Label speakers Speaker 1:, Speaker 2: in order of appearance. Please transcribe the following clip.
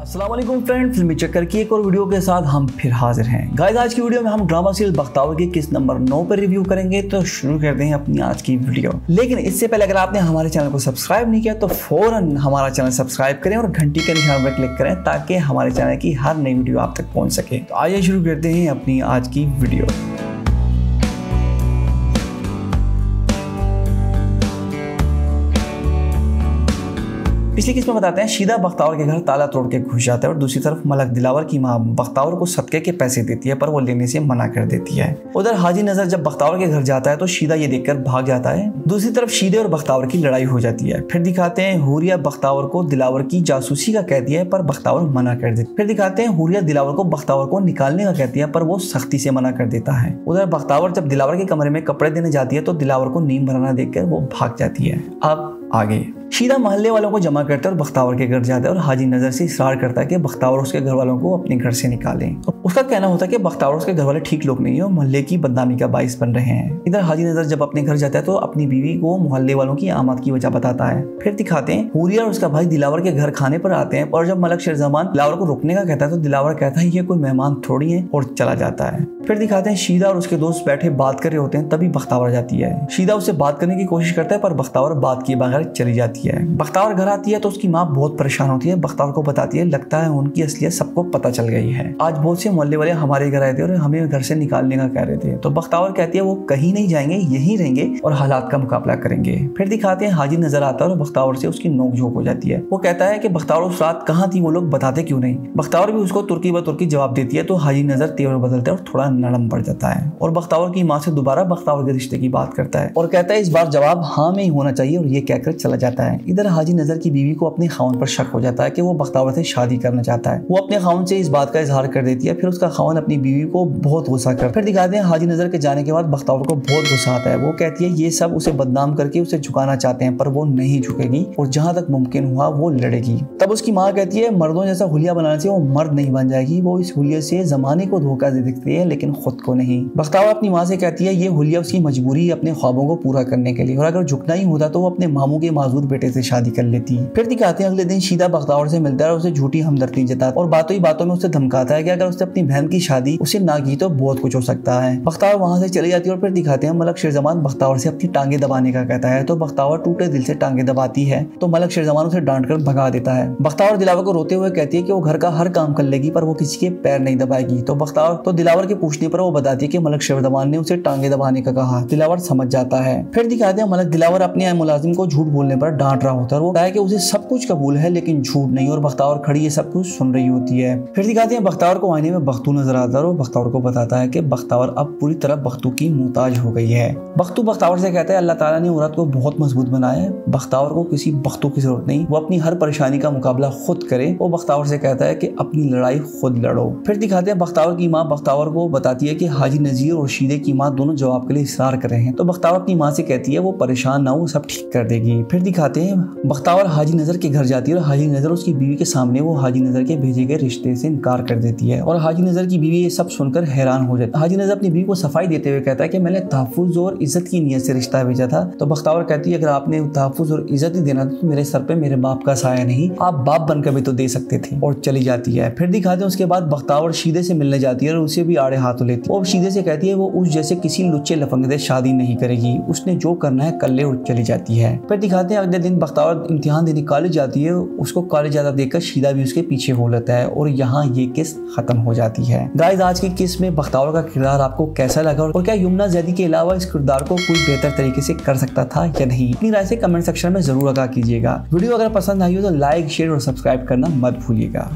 Speaker 1: अस्सलाम वालेकुम फ्रेंड, फिल्मी चक्कर की एक और वीडियो के साथ हम फिर हाजिर हैं। गाइस, आज की वीडियो में हम ड्रामा सीरीज बख्तावर की किस नंबर 9 पर रिव्यू करेंगे। तो शुरू करते हैं अपनी आज की वीडियो। लेकिन इससे पहले अगर आपने हमारे चैनल को सब्सक्राइब नहीं किया तो फौरन हमारा चैनल सब्सक्राइब करें और घंटी के निशान पर क्लिक करें ताकि हमारे चैनल की हर नई वीडियो आप तक पहुँच सके। तो आइए शुरू करते हैं अपनी आज की वीडियो। पिछली किस्त में बताते हैं शीदा बख्तावर के घर ताला तोड़ के घुस जाता है और दूसरी तरफ मलक दिलावर की मां बख्तावर को सदके के पैसे देती है पर वो लेने से मना कर देती है। उधर हाजी नजर जब बख्तावर के घर जाता है तो शीदा ये देखकर भाग जाता है। दूसरी तरफ शीदे और बख्तावर की लड़ाई हो जाती है। फिर दिखाते हैं हुरिया बख्तावर को दिलावर की जासूसी का कहती है पर बख्तावर मना कर देती है। फिर दिखाते हैं हुरिया दिलावर को बख्तावर को निकालने का कहती है पर वो सख्ती से मना कर देता है। उधर बख्तावर जब दिलावर के कमरे में कपड़े देने जाती है तो दिलावर को नींद भराना देखकर वो भाग जाती है। अब आगे शीदा मोहल्ले वालों को जमा करता है और बख्तावर के घर जाता है और हाजी नजर से इसरार करता है कि बख्तावर उसके घर वालों को अपने घर से निकालें। उसका कहना होता है कि बख्तावर उसके घर वाले ठीक लोग नहीं है और मोहल्ले की बदनामी का बाइस बन रहे हैं। इधर हाजी नजर जब अपने घर जाता है तो अपनी बीवी को मोहल्ले वालों की आमद की वजह बताता है। फिर दिखाते हैं हुरिया और उसका भाई दिलावर के घर खाने पर आते हैं और जब मलक शेरजमान दिलावर को रुकने का कहता है तो दिलावर कहता है ये कोई मेहमान थोड़ी है और चला जाता है। फिर दिखाते हैं शीदा और उसके दोस्त बैठे बात कर रहे होते हैं, तभी बख्तावर जाती है। शीदा उससे बात करने की कोशिश करता है पर बख्तावर बात किए बगैर चली जाती है। बख्तावर घर आती है तो उसकी माँ बहुत परेशान होती है। बख्तावर को बताती है लगता है उनकी असलियत सबको पता चल गई है। आज बहुत से मोहल्ले वाले हमारे घर आए थे और हमें घर से निकालने का कह रहे थे। तो बख्तावर कहती है वो कहीं नहीं जाएंगे, यहीं रहेंगे और हालात का मुकाबला करेंगे। फिर दिखाते हैं हाजी नजर आता है और बख्तावर से उसकी नोकझोंक हो जाती है। वो कहता है कि बख्तावर उस रात कहाँ थी, वो लोग बताते क्यों नहीं। बख्तावर भी उसको तुर्की ब तुर्की जवाब देती है तो हाजी नजर तेवर बदलता है और थोड़ा नरम पड़ जाता है और बख्तावर की माँ से दोबारा बख्तावर के रिश्ते की बात करता है और कहता है इस बार जवाब हाँ में ही होना चाहिए और ये कहकर चला जाता है। इधर हाजी नजर की बीवी को अपने खावन पर शक हो जाता है कि वो बख्तावर से शादी करना चाहता है। वो अपने खावन से इस बात का इजहार कर देती है। फिर उसका खावन अपनी बीवी को बहुत गुस्सा कर फिर दिखाते हैं हाजी नजर के जाने के बाद बख्तावर को बहुत गुस्सा आता है। वो कहती है ये सब उसे बदनाम करके उसे झुकाना चाहते हैं पर वो नहीं झुकेगी और जहां तक मुमकिन हुआ वो लड़ेगी। तब उसकी माँ कहती है मर्दों जैसा हुलिया बनाने से वो मर्द नहीं बन जाएगी। वो इस हुलिया से जमाने को धोखा दे सकती है लेकिन खुद को नहीं। बख्तावर अपनी माँ से कहती है ये हुलिया उसकी मजबूरी अपने ख्वाबों को पूरा करने के लिए और अगर झुकना ही होता तो वो अपने मामू के माजूर बेटे से शादी कर लेती। फिर दिखाते हैं अगले दिन शीदा बख्तावर से मिलता है और उसे झूठी हमदर्दी जताता और बातों ही बातों में उसे धमकाता है कि अगर उसने अपनी बहन की शादी उसे ना की तो बहुत कुछ हो सकता है। बख्तावर वहां से चली जाती है और फिर दिखाते हैं मलक शेरजमान बख्तावर से अपनी टांगे दबाने का कहता है तो बख्तावर टूटे दिल से टांगे दबाती है तो मलक शेरजमान उसे डांट कर भगा देता है। बख्तावर दिलावर को रोते हुए कहती है कि वो घर का हर काम कर लेगी पर वो किसी के पैर नहीं दबाएगी। तो बख्तावर तो दिलावर के पूछने पर वो बताती है कि मलक शेरजमान ने उसे टांगे दबाने का कहा। दिलावर समझ जाता है। फिर दिखाते हैं मलक दिलावर अपने मुलाजिम को झूठ बोलने पर डांट रहा होता है और वो कहा कि उसे सब कुछ कबूल है लेकिन झूठ नहीं और बख्तावर खड़ी ये सब कुछ सुन रही होती है। फिर दिखाते हैं बख्तावर को आईने में बख्तू नजर आता है और बख्तावर को बताता है कि बख्तावर अब पूरी तरह बख्तू की मुहताज हो गई है। बख्तू बख्तावर से कहता है अल्लाह ताला ने औरत को बहुत मजबूत बनाया है, बख्तावर को किसी बख्तू की जरूरत नहीं, वो अपनी हर परेशानी का मुकाबला खुद करे। वो बख्तावर से कहता है कि अपनी लड़ाई खुद लड़ो। फिर दिखाते हैं बख्तावर की माँ बख्तावर को बताती है कि हाजी नजीर और शीदे की माँ दोनों जवाब के लिए इसरार कर रहे हैं तो बख्तावर अपनी माँ से कहती है वो परेशान ना हो, सब ठीक कर देगी। फिर दिखाते हैं बख्तावर हाजी नजर के घर जाती है और हाजी नजर उसकी बीवी के सामने वो हाजी नजर के भेजे गए रिश्ते से इनकार कर देती है और हाजी नजर की बीवी ये सब सुनकर हैरान हो जाती है। हाजी नजर अपनी बीवी को सफाई देते हुए कहता है कि मैंने तहफ्फुज़ और इज्जत की नीयत से रिश्ता भेजा था। तो बख्तावर कहती है अगर आपने तहफ्फुज़ और इज्जत ही देना था तो मेरे सर पे मेरे बाप का साया नहीं, आप बाप बनकर भी तो दे सकते थे और चली जाती है। फिर दिखाते हैं उसके बाद बख्तावर शीदे से मिलने जाती है और उसे भी आड़े हाथों लेती है और शीदे से कहती है वो उस जैसे किसी लुच्चे लफंगे शादी नहीं करेगी, उसने जो करना है कर ले और चली जाती है। फिर दिखाते हैं अगले दिन बख्तावर इम्तिहान देने कॉलेज जाती है। उसको कॉलेज जाता देखकर शीदा भी उसके पीछे हो लेता है और यहाँ ये किस्त खत्म हो जाती है। गाइस, आज की किस्त में बख्तावर का किरदार आपको कैसा लगा और क्या यमुना जैदी के अलावा इस किरदार को कोई बेहतर तरीके से कर सकता था या नहीं, अपनी राय से कमेंट सेक्शन में जरूर आगाह कीजिएगा। वीडियो अगर पसंद आई हो तो लाइक, शेयर और सब्सक्राइब करना मत भूलिएगा।